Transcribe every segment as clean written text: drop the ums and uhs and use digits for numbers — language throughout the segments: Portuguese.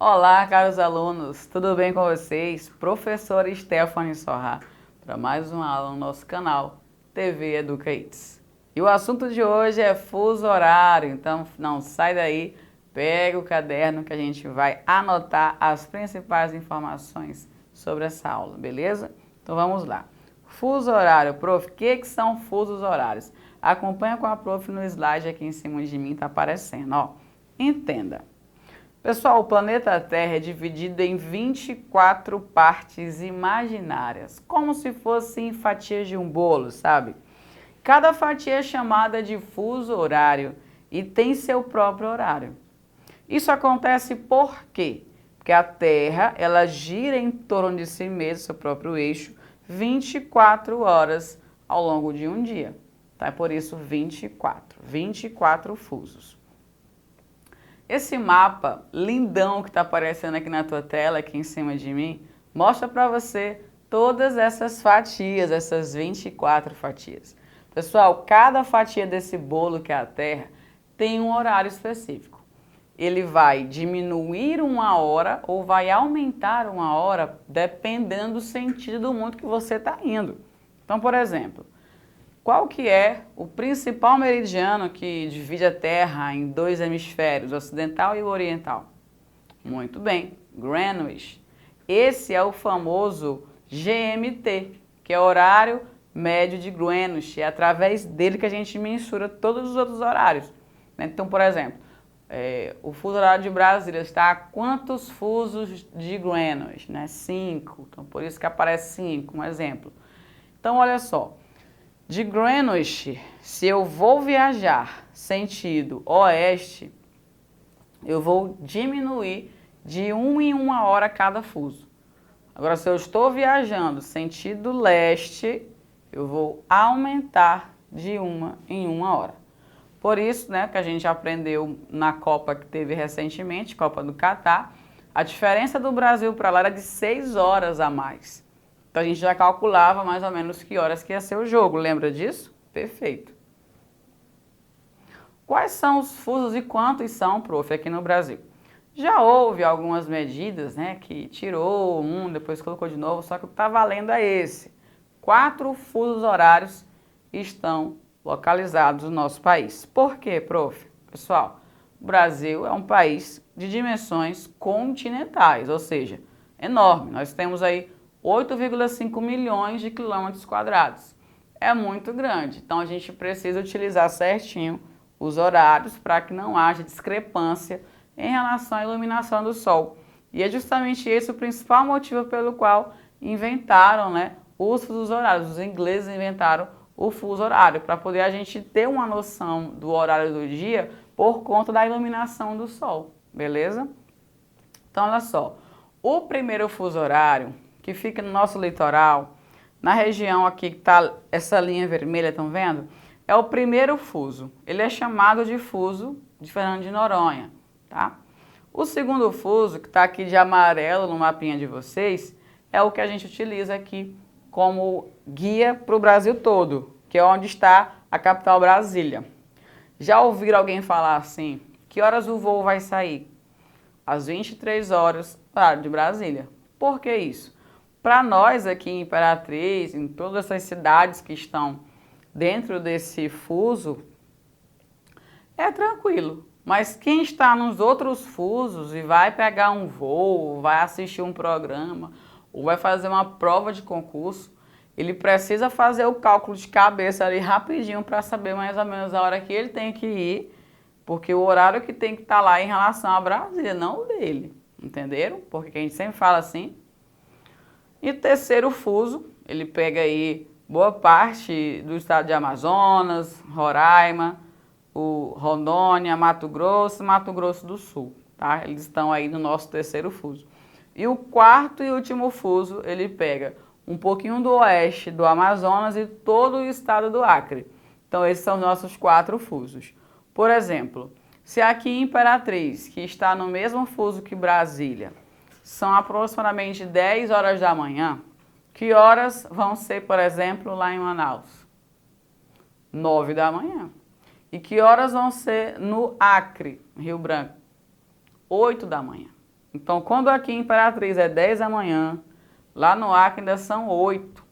Olá, caros alunos, tudo bem com vocês? Professora Stephanie Sorra, para mais uma aula no nosso canal TV Educates. E o assunto de hoje é fuso horário, então não sai daí, pega o caderno que a gente vai anotar as principais informações sobre essa aula, beleza? Então vamos lá. Fuso horário, prof, o que são fusos horários? Acompanha com a prof no slide aqui em cima de mim, tá aparecendo, ó. Entenda. Pessoal, o planeta Terra é dividido em 24 partes imaginárias, como se fossem fatias de um bolo, sabe? Cada fatia é chamada de fuso horário e tem seu próprio horário. Isso acontece por quê? Porque a Terra, ela gira em torno de si mesma, seu próprio eixo, 24 horas ao longo de um dia. Tá? É por isso 24 fusos. Esse mapa lindão que está aparecendo aqui na tua tela, aqui em cima de mim, mostra para você todas essas fatias, essas 24 fatias. Pessoal, cada fatia desse bolo que é a Terra tem um horário específico. Ele vai diminuir uma hora ou vai aumentar uma hora dependendo do sentido do mundo que você está indo. Então, por exemplo, qual que é o principal meridiano que divide a Terra em dois hemisférios, o ocidental e o oriental? Muito bem, Greenwich. Esse é o famoso GMT, que é o horário médio de Greenwich. É através dele que a gente mensura todos os outros horários. Então, por exemplo, o fuso horário de Brasília está a quantos fusos de Greenwich? 5. Então, por isso que aparece 5, um exemplo. Então, olha só. De Greenwich, se eu vou viajar sentido oeste, eu vou diminuir de 1 em 1 hora cada fuso. Agora, se eu estou viajando sentido leste, eu vou aumentar de 1 em 1 hora. Por isso, né, que a gente aprendeu na Copa que teve recentemente, Copa do Catar, a diferença do Brasil para lá era de 6 horas a mais. Então a gente já calculava mais ou menos que horas que ia ser o jogo, lembra disso? Perfeito. Quais são os fusos e quantos são, prof, aqui no Brasil? Já houve algumas medidas, né, que tirou um, depois colocou de novo, só que o que está valendo é esse. 4 fusos horários estão localizados no nosso país. Por quê, prof? Pessoal, o Brasil é um país de dimensões continentais, ou seja, enorme. Nós temos aí 8,5 milhões de quilômetros quadrados. É muito grande, então a gente precisa utilizar certinho os horários para que não haja discrepância em relação à iluminação do Sol. E é justamente esse o principal motivo pelo qual inventaram, né, os fusos horários. Os ingleses inventaram o fuso horário, para poder a gente ter uma noção do horário do dia por conta da iluminação do Sol, beleza? Então, olha só, o primeiro fuso horário, que fica no nosso litoral, na região aqui que está essa linha vermelha, estão vendo? É o primeiro fuso. Ele é chamado de fuso de Fernando de Noronha, tá? O segundo fuso, que está aqui de amarelo no mapinha de vocês, é o que a gente utiliza aqui como guia para o Brasil todo, que é onde está a capital Brasília. Já ouviram alguém falar assim, que horas o voo vai sair? Às 23 horas, horário de Brasília. Por que isso? Para nós aqui em Imperatriz, em todas essas cidades que estão dentro desse fuso, é tranquilo. Mas quem está nos outros fusos e vai pegar um voo, vai assistir um programa, ou vai fazer uma prova de concurso, ele precisa fazer o cálculo de cabeça ali rapidinho para saber mais ou menos a hora que ele tem que ir, porque o horário que tem que estar lá em relação a Brasília, não o dele. Entenderam? Porque a gente sempre fala assim. E o terceiro fuso, ele pega aí boa parte do estado de Amazonas, Roraima, o Rondônia, Mato Grosso e Mato Grosso do Sul, tá? Eles estão aí no nosso terceiro fuso. E o quarto e último fuso, ele pega um pouquinho do oeste do Amazonas e todo o estado do Acre. Então esses são os nossos 4 fusos. Por exemplo, se aqui em Imperatriz, que está no mesmo fuso que Brasília, são aproximadamente 10 horas da manhã, que horas vão ser, por exemplo, lá em Manaus? 9 da manhã. E que horas vão ser no Acre, Rio Branco? 8 da manhã. Então, quando aqui em Imperatriz é 10 da manhã, lá no Acre ainda são 8.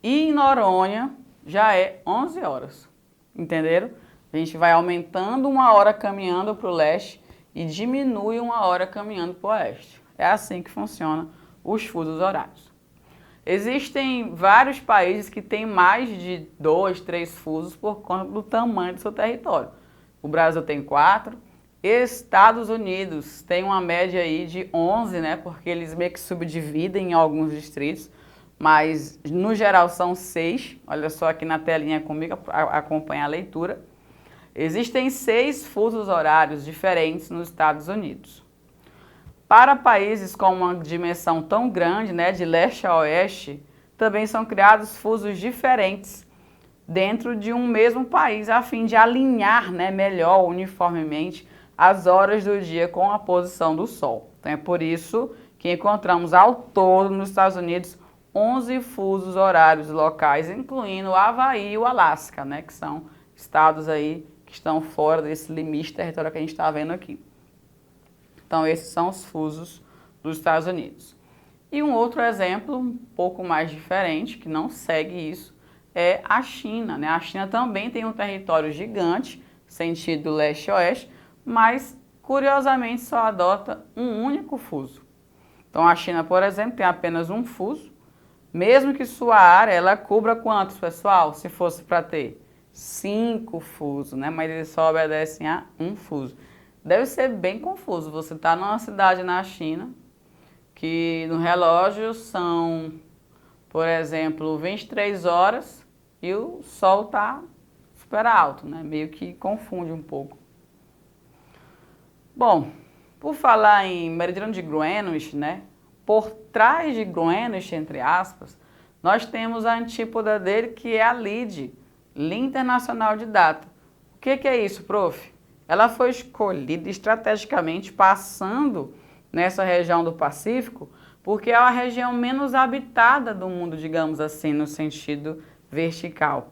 E em Noronha já é 11 horas. Entenderam? A gente vai aumentando 1 hora caminhando para o leste e diminui 1 hora caminhando para o oeste. É assim que funciona os fusos horários. Existem vários países que têm mais de 2, 3 fusos por conta do tamanho do seu território. O Brasil tem 4, Estados Unidos tem uma média aí de 11, né, porque eles meio que subdividem em alguns distritos, mas no geral são 6. Olha só aqui na telinha comigo, acompanha a leitura. Existem 6 fusos horários diferentes nos Estados Unidos. Para países com uma dimensão tão grande, né, de leste a oeste, também são criados fusos diferentes dentro de um mesmo país, a fim de alinhar, né, melhor, uniformemente, as horas do dia com a posição do Sol. Então é por isso que encontramos ao todo nos Estados Unidos 11 fusos horários locais, incluindo o Havaí e o Alasca, né, que são estados aí que estão fora desse limite territorial que a gente está vendo aqui. Então, esses são os fusos dos Estados Unidos. E um outro exemplo, um pouco mais diferente, que não segue isso, é a China, né? A China também tem um território gigante, sentido leste-oeste, mas, curiosamente, só adota um único fuso. Então, a China, por exemplo, tem apenas um fuso, mesmo que sua área, ela cubra quantos, pessoal? Se fosse para ter 5 fusos, né? Mas eles só obedecem a um fuso. Deve ser bem confuso. Você está numa cidade na China, que no relógio são, por exemplo, 23 horas e o sol está super alto, né? Meio que confunde um pouco. Bom, por falar em meridiano de Greenwich, né? Por trás de Greenwich, entre aspas, nós temos a antípoda dele, que é a LID, Linha Internacional de Data. O que é isso, prof? Ela foi escolhida estrategicamente passando nessa região do Pacífico, porque é a região menos habitada do mundo, digamos assim, no sentido vertical.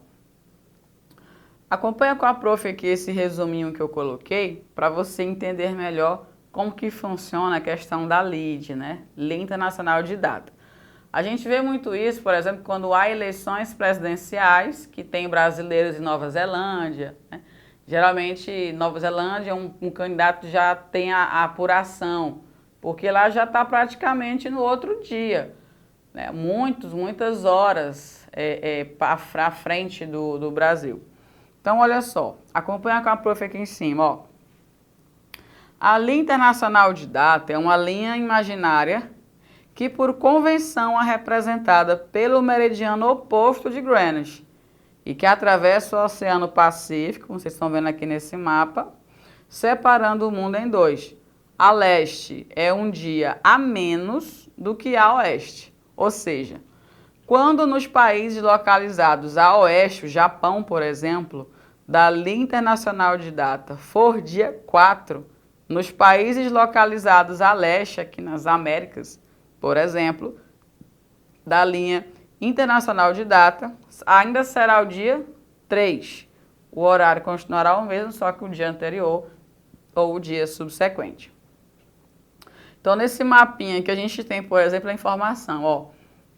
Acompanha com a prof aqui esse resuminho que eu coloquei, para você entender melhor como que funciona a questão da LID, né? Linha Internacional de Data. A gente vê muito isso, por exemplo, quando há eleições presidenciais, que tem brasileiros em Nova Zelândia, né? Geralmente, Nova Zelândia, um candidato já tem a apuração, porque lá já está praticamente no outro dia, né? Muitas horas à frente do Brasil. Então, olha só, acompanha com a prof aqui em cima, ó. A linha internacional de data é uma linha imaginária que, por convenção, é representada pelo meridiano oposto de Greenwich, e que atravessa o Oceano Pacífico, como vocês estão vendo aqui nesse mapa, separando o mundo em 2. A leste é um dia a menos do que a oeste, ou seja, quando nos países localizados a oeste, o Japão, por exemplo, da linha internacional de data for dia 4, nos países localizados a leste, aqui nas Américas, por exemplo, da linha internacional de data, ainda será o dia 3. O horário continuará o mesmo, só que o dia anterior ou o dia subsequente. Então, nesse mapinha que a gente tem, por exemplo, a informação, ó,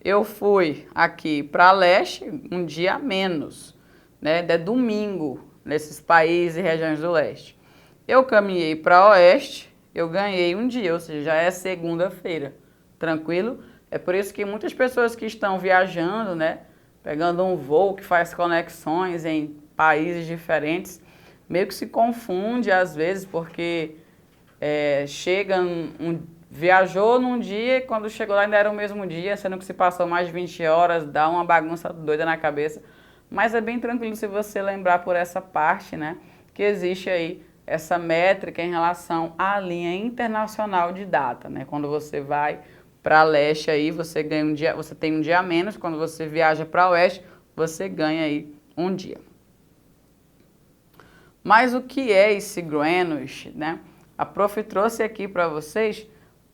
eu fui aqui para leste um dia a menos, né, é domingo, nesses países e regiões do leste. Eu caminhei para oeste, eu ganhei um dia, ou seja, já é segunda-feira, tranquilo? É por isso que muitas pessoas que estão viajando, né, pegando um voo que faz conexões em países diferentes, meio que se confunde às vezes, porque viajou num dia e quando chegou lá ainda era o mesmo dia, sendo que se passou mais de 20 horas, dá uma bagunça doida na cabeça. Mas é bem tranquilo se você lembrar por essa parte, né, que existe aí essa métrica em relação à linha internacional de data, né, quando você vai para leste aí, você ganha um dia, você tem um dia a menos, quando você viaja para oeste, você ganha aí um dia. Mas o que é esse Greenwich, né? A prof trouxe aqui para vocês,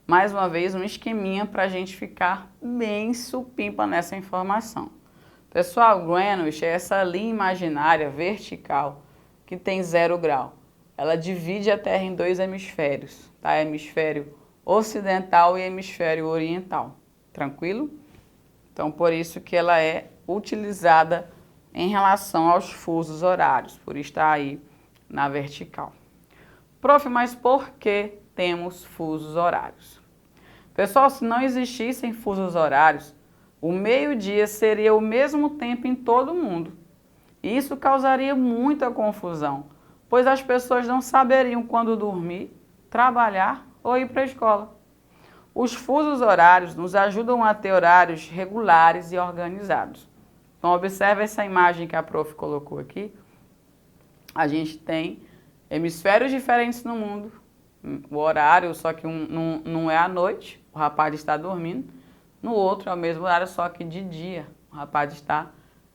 mais uma vez, um esqueminha para a gente ficar bem supimpa nessa informação. Pessoal, Greenwich é essa linha imaginária vertical que tem 0 grau. ela divide a Terra em dois hemisférios, tá? Hemisfério ocidental e hemisfério oriental. Tranquilo? Então, por isso que ela é utilizada em relação aos fusos horários, por estar aí na vertical. Prof, mas por que temos fusos horários? Pessoal, se não existissem fusos horários, o meio-dia seria o mesmo tempo em todo o mundo. E isso causaria muita confusão, pois as pessoas não saberiam quando dormir, trabalhar ou ir para a escola. Os fusos horários nos ajudam a ter horários regulares e organizados. Então, observe essa imagem que a prof colocou aqui. A gente tem hemisférios diferentes no mundo, o horário, só que um não é à noite, o rapaz está dormindo, no outro é o mesmo horário, só que de dia, o rapaz está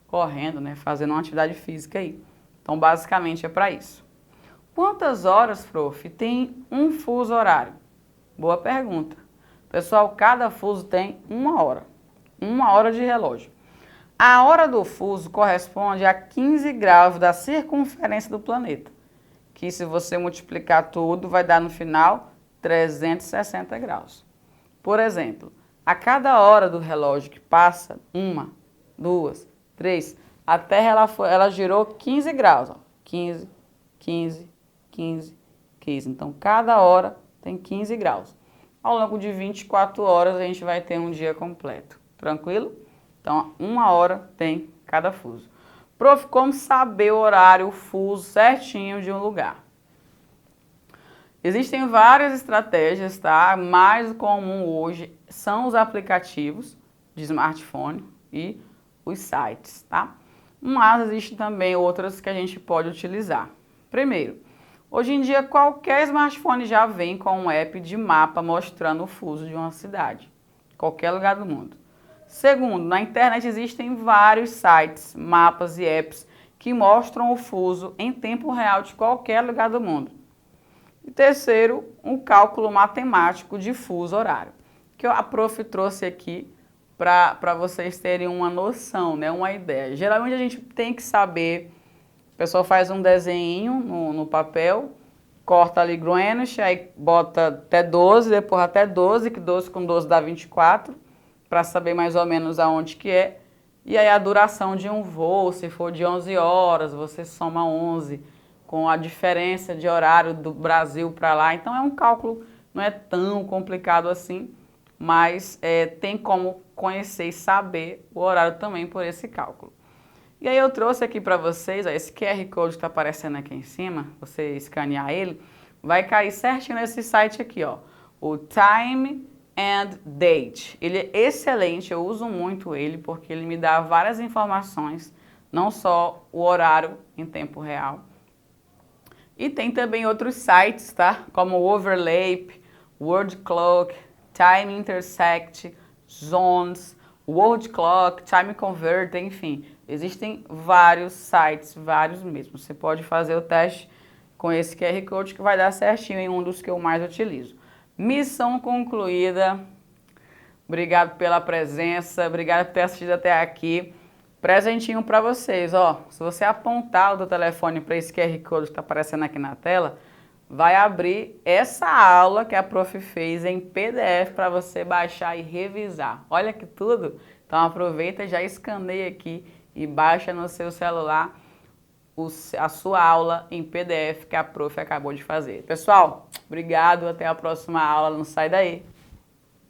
correndo, né, fazendo uma atividade física aí. Então, basicamente é para isso. Quantas horas, prof, tem um fuso horário? Boa pergunta. Pessoal, cada fuso tem uma hora de relógio. A hora do fuso corresponde a 15 graus da circunferência do planeta, que se você multiplicar tudo, vai dar no final 360 graus. Por exemplo, a cada hora do relógio que passa, 1, 2, 3, a Terra ela girou 15 graus. Ó. 15, 15, 15, 15. Então, cada hora tem 15 graus. Ao longo de 24 horas, a gente vai ter um dia completo. Tranquilo? Então, 1 hora tem cada fuso. Prof, como saber o horário, o fuso certinho de um lugar? Existem várias estratégias, tá? Mais comum hoje são os aplicativos de smartphone e os sites, tá? Mas existem também outras que a gente pode utilizar. Primeiro, hoje em dia qualquer smartphone já vem com um app de mapa mostrando o fuso de uma cidade, qualquer lugar do mundo. Segundo, na internet existem vários sites, mapas e apps que mostram o fuso em tempo real de qualquer lugar do mundo. E terceiro, um cálculo matemático de fuso horário, que a prof trouxe aqui para vocês terem uma noção, né, uma ideia. Geralmente a gente tem que saber, o pessoal faz um desenho no papel, corta ali Greenwich, aí bota até 12, depois até 12, que 12 com 12 dá 24, para saber mais ou menos aonde que é. E aí a duração de um voo, se for de 11 horas, você soma 11, com a diferença de horário do Brasil para lá. Então é um cálculo, não é tão complicado assim, mas tem como conhecer e saber o horário também por esse cálculo. E aí eu trouxe aqui para vocês, ó, esse QR Code que está aparecendo aqui em cima, você escanear ele, vai cair certinho nesse site aqui, ó, o Time and Date. Ele é excelente, eu uso muito ele porque ele me dá várias informações, não só o horário em tempo real. E tem também outros sites, tá? Como o Overlap, World Clock, Time Intersect, Zones, World Clock, Time Converter, enfim. Existem vários sites, vários mesmo. Você pode fazer o teste com esse QR Code que vai dar certinho em um dos que eu mais utilizo. Missão concluída. Obrigado pela presença, obrigado por ter assistido até aqui. Presentinho para vocês, ó. Se você apontar o do telefone para esse QR Code que está aparecendo aqui na tela, vai abrir essa aula que a prof fez em PDF para você baixar e revisar. Olha que tudo! Então aproveita, já escaneia aqui e baixa no seu celular a sua aula em PDF que a prof acabou de fazer. Pessoal, obrigado, até a próxima aula, não sai daí!